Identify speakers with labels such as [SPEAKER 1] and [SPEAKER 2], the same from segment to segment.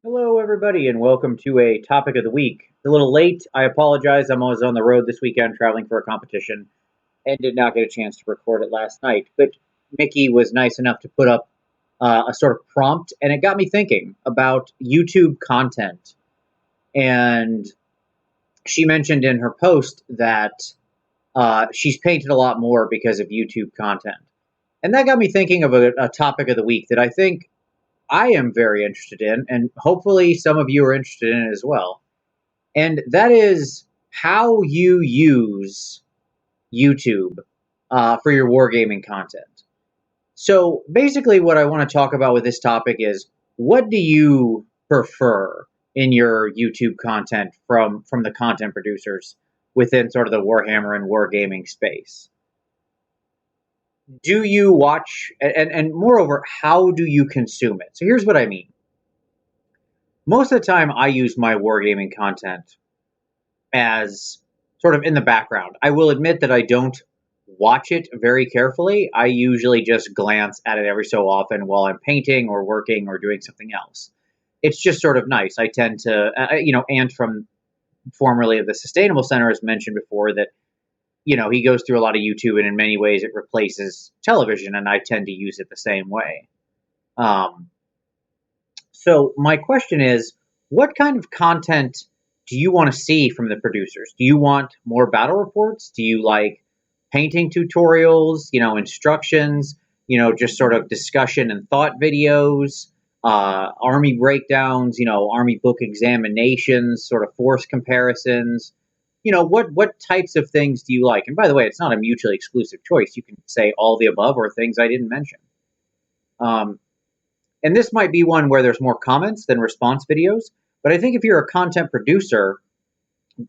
[SPEAKER 1] Hello, everybody, and welcome to a topic of the week. It's a little late. I apologize. I was on the road this weekend traveling for a competition and did not get a chance to record it last night. But Mickey was nice enough to put up a sort of prompt, and it got me thinking about YouTube content. And she mentioned in her post that she's painted a lot more because of YouTube content. And that got me thinking of a topic of the week that I think I am very interested in, and hopefully some of you are interested in it as well. And that is how you use YouTube for your wargaming content. So basically, what I want to talk about with this topic is what do you prefer in your YouTube content from the content producers within sort of the Warhammer and wargaming space? Do you watch and moreover, how do you consume it? So here's what I mean. Most of the time, I use my wargaming content as sort of in the background. I will admit that I don't watch it very carefully. I usually just glance at it every so often while I'm painting or working or doing something else. It's just sort of nice. I tend to, Ant from formerly of the Sustainable Center has mentioned before that, he goes through a lot of YouTube and in many ways it replaces television, and I tend to use it the same way. Um, so my question is, what kind of content do you want to see from the producers? Do you want more battle reports? Do you like painting tutorials, instructions, just sort of discussion and thought videos, army breakdowns, army book examinations, sort of force comparisons? What types of things do you like? And by the way, it's not a mutually exclusive choice. You can say all the above or things I didn't mention. Um, and this might be one where there's more comments than response videos. But I think if you're a content producer,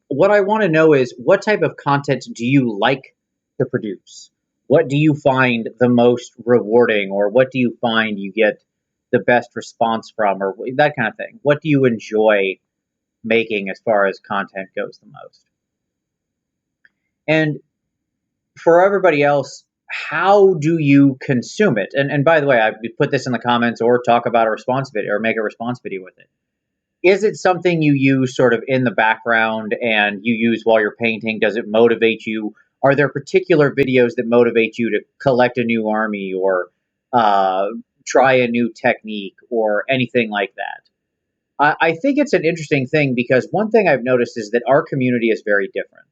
[SPEAKER 1] what I want to know is what type of content do you like to produce? What do you find the most rewarding, or what do you find you get the best response from, or that kind of thing? What do you enjoy making as far as content goes the most? And for everybody else, how do you consume it? And by the way, I put this in the comments or talk about a response video or make a response video with it. Is it something you use sort of in the background and you use while you're painting? Does it motivate you? Are there particular videos that motivate you to collect a new army or try a new technique or anything like that? I think it's an interesting thing because one thing I've noticed is that our community is very different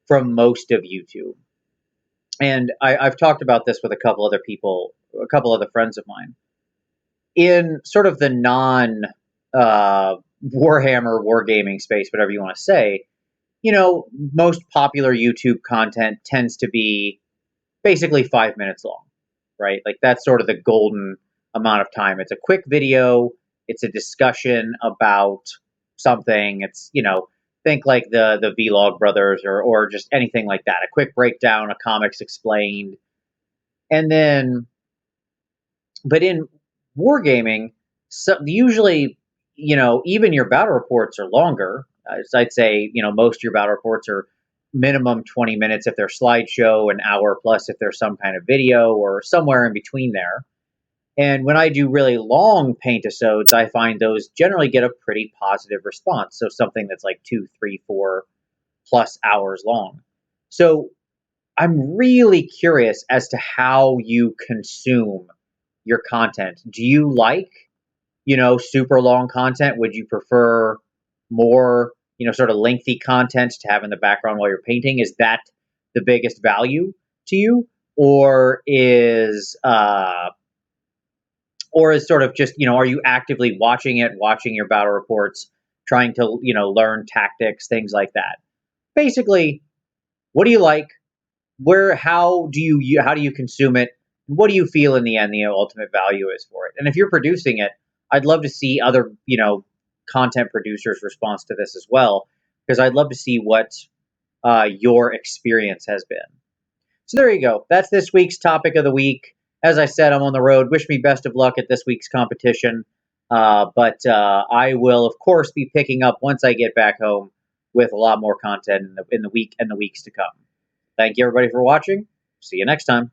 [SPEAKER 1] from most of YouTube. And I've talked about this with a couple other people, a couple other friends of mine. In sort of the non Warhammer wargaming space, whatever you want to say, most popular YouTube content tends to be basically 5 minutes long, right? Like that's sort of the golden amount of time. It's a quick video, it's a discussion about something. It's, think like the Vlog Brothers or just anything like that. A quick breakdown, a comics explained. And then, but in wargaming, so usually, even your battle reports are longer. I'd say, most of your battle reports are minimum 20 minutes if they're slideshow, an hour plus if there's some kind of video, or somewhere in between there. And when I do really long paint episodes, I find those generally get a pretty positive response. So something that's like 2, 3, 4+ hours long. So I'm really curious as to how you consume your content. Do you like, super long content? Would you prefer more, sort of lengthy content to have in the background while you're painting? Is that the biggest value to you? Or is sort of just, are you actively watching it, watching your battle reports, trying to, learn tactics, things like that? Basically, what do you like? How do you consume it? What do you feel in the end the ultimate value is for it? And if you're producing it, I'd love to see other, content producers' response to this as well, because I'd love to see what your experience has been. So there you go. That's this week's topic of the week. As I said, I'm on the road. Wish me best of luck at this week's competition. But I will, of course, be picking up once I get back home with a lot more content in the week and the weeks to come. Thank you, everybody, for watching. See you next time.